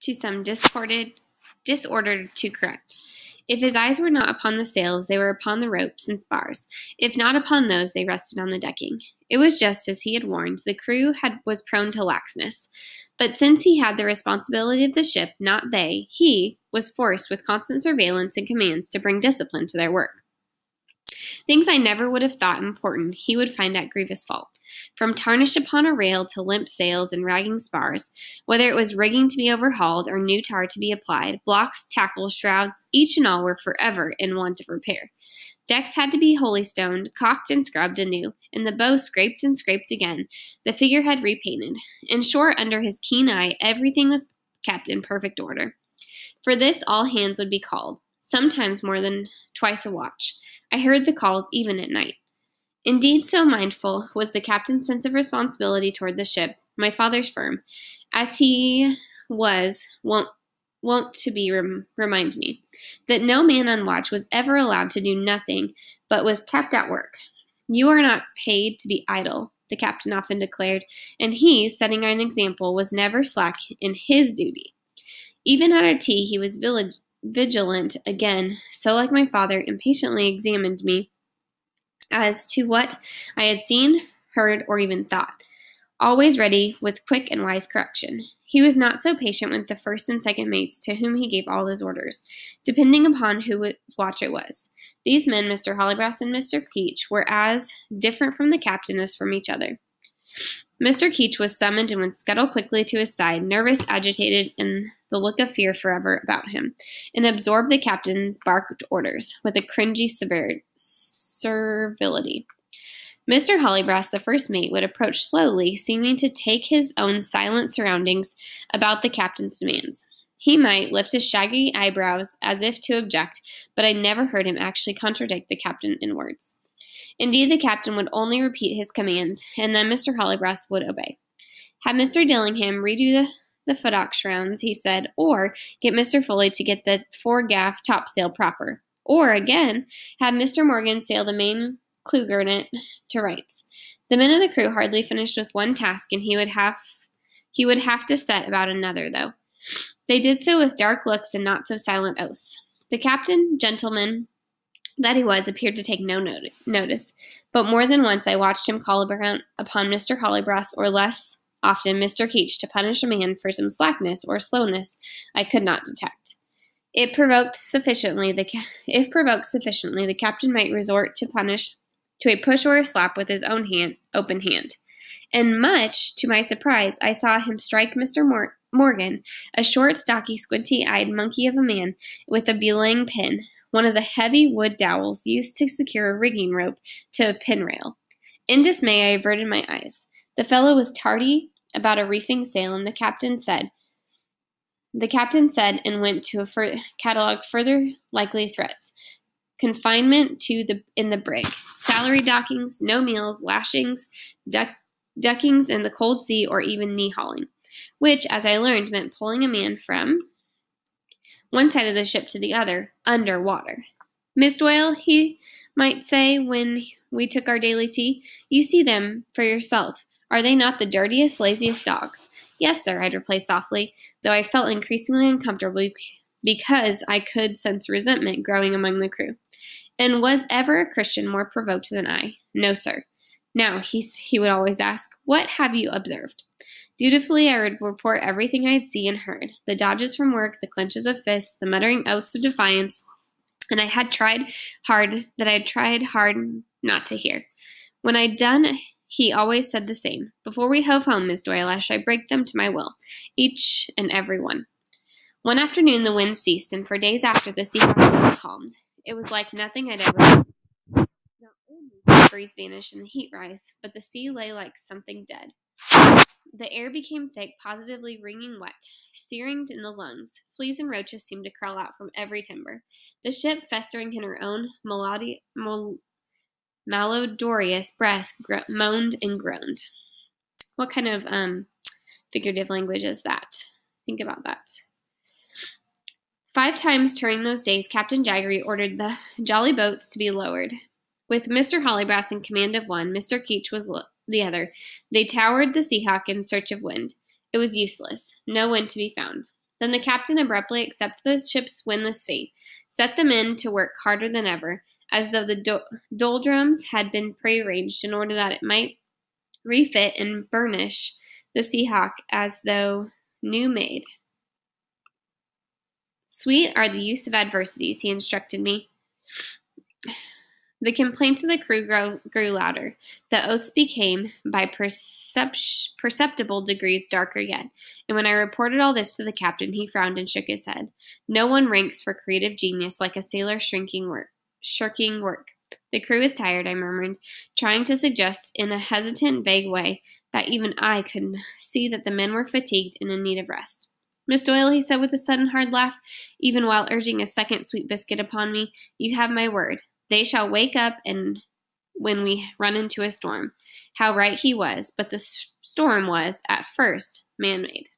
to some disorder to correct. If his eyes were not upon the sails, they were upon the ropes and spars. If not upon those, they rested on the decking. It was just as he had warned. The crew was prone to laxness. But since he had the responsibility of the ship, not they, he was forced with constant surveillance and commands to bring discipline to their work. Things I never would have thought important he would find at grievous fault. From tarnish upon a rail to limp sails and ragging spars, whether it was rigging to be overhauled or new tar to be applied, blocks, tackles, shrouds, each and all were forever in want of repair. Decks had to be holystoned, caulked and scrubbed anew, and the bow scraped and scraped again, the figurehead repainted. In short, under his keen eye, everything was kept in perfect order. For this all hands would be called, sometimes more than twice a watch. I heard the calls even at night. Indeed, so mindful was the captain's sense of responsibility toward the ship, my father's firm, as he was wont to be remind me, that no man on watch was ever allowed to do nothing, but was kept at work. You are not paid to be idle, the captain often declared, and he, setting an example, was never slack in his duty. Even at our tea he was vigilant again, so like my father, impatiently examined me as to what I had seen, heard, or even thought, always ready with quick and wise correction. He was not so patient with the first and second mates, to whom he gave all his orders, depending upon whose watch it was. These men, Mr. Hollybrass and Mr. Keach, were as different from the captain as from each other. Mr. Keach was summoned and would scuttle quickly to his side, nervous, agitated, and the look of fear forever about him, and absorb the captain's barked orders with a cringy servility. Mr. Hollybrass, the first mate, would approach slowly, seeming to take his own silent surroundings about the captain's demands. He might lift his shaggy eyebrows as if to object, but I never heard him actually contradict the captain in words. Indeed, the captain would only repeat his commands, and then Mr. Hollybrass would obey. Have Mr. Dillingham redo the futtock shrouds, he said, or get Mr. Foley to get the foregaff topsail proper, or, again, have Mr. Morgan sail the main clew-garnet to rights. The men of the crew hardly finished with one task, and he would have to set about another, though. They did so with dark looks and not so silent oaths. The captain, gentleman that he was, appeared to take no notice, but more than once I watched him call upon Mr. Hollybrass, or less often Mr. Keach, to punish a man for some slackness or slowness I could not detect. If provoked sufficiently, the captain might resort to a push or a slap with his own open hand. And much to my surprise, I saw him strike Mr. Morgan, a short, stocky, squinty-eyed monkey of a man, with a belaying pin, one of the heavy wood dowels used to secure a rigging rope to a pin rail. In dismay, I averted my eyes. The fellow was tardy about a reefing sail, and the captain said, and went to catalogue further likely threats. Confinement in the brig, salary dockings, no meals, lashings, duckings in the cold sea, or even knee-hauling, which, as I learned, meant pulling a man from one side of the ship to the other, under water. Miss Doyle, he might say when we took our daily tea, you see them for yourself. Are they not the dirtiest, laziest dogs? Yes, sir, I'd reply softly, though I felt increasingly uncomfortable because I could sense resentment growing among the crew. And was ever a Christian more provoked than I? No, sir. Now, he would always ask, what have you observed? Dutifully, I would report everything I had seen and heard, the dodges from work, the clenches of fists, the muttering oaths of defiance, and I had tried hard not to hear. When I'd done, he always said the same. Before we hove home, Miss Doyle, I shall break them to my will, each and every one. One afternoon the wind ceased, and for days after the sea calmed. It was like nothing I'd ever seen. Not only did the breeze vanish and the heat rise, but the sea lay like something dead. The air became thick, positively wringing wet, searing in the lungs. Fleas and roaches seemed to crawl out from every timber. The ship, festering in her own malodorous breath, moaned and groaned. What kind of figurative language is that? Think about that. 5 times during those days, Captain Jaggery ordered the jolly boats to be lowered. With Mr. Hollybrass in command of one, Mr. Keach was the other. They towered the Seahawk in search of wind. It was useless. No wind to be found. Then the captain abruptly accepted the ship's windless fate, set the men to work harder than ever, as though the doldrums had been prearranged in order that it might refit and burnish the Sea Hawk as though new made. Sweet are the use of adversities, he instructed me. The complaints of the crew grew louder. The oaths became, by perceptible degrees, darker yet. And when I reported all this to the captain, he frowned and shook his head. No one ranks for creative genius like a sailor shirking work. The crew is tired, I murmured, trying to suggest in a hesitant, vague way that even I could see that the men were fatigued and in need of rest. Miss Doyle, he said with a sudden hard laugh, even while urging a second sweet biscuit upon me, you have my word. They shall wake up and when we run into a storm. How right he was, but the storm was, at first, man-made.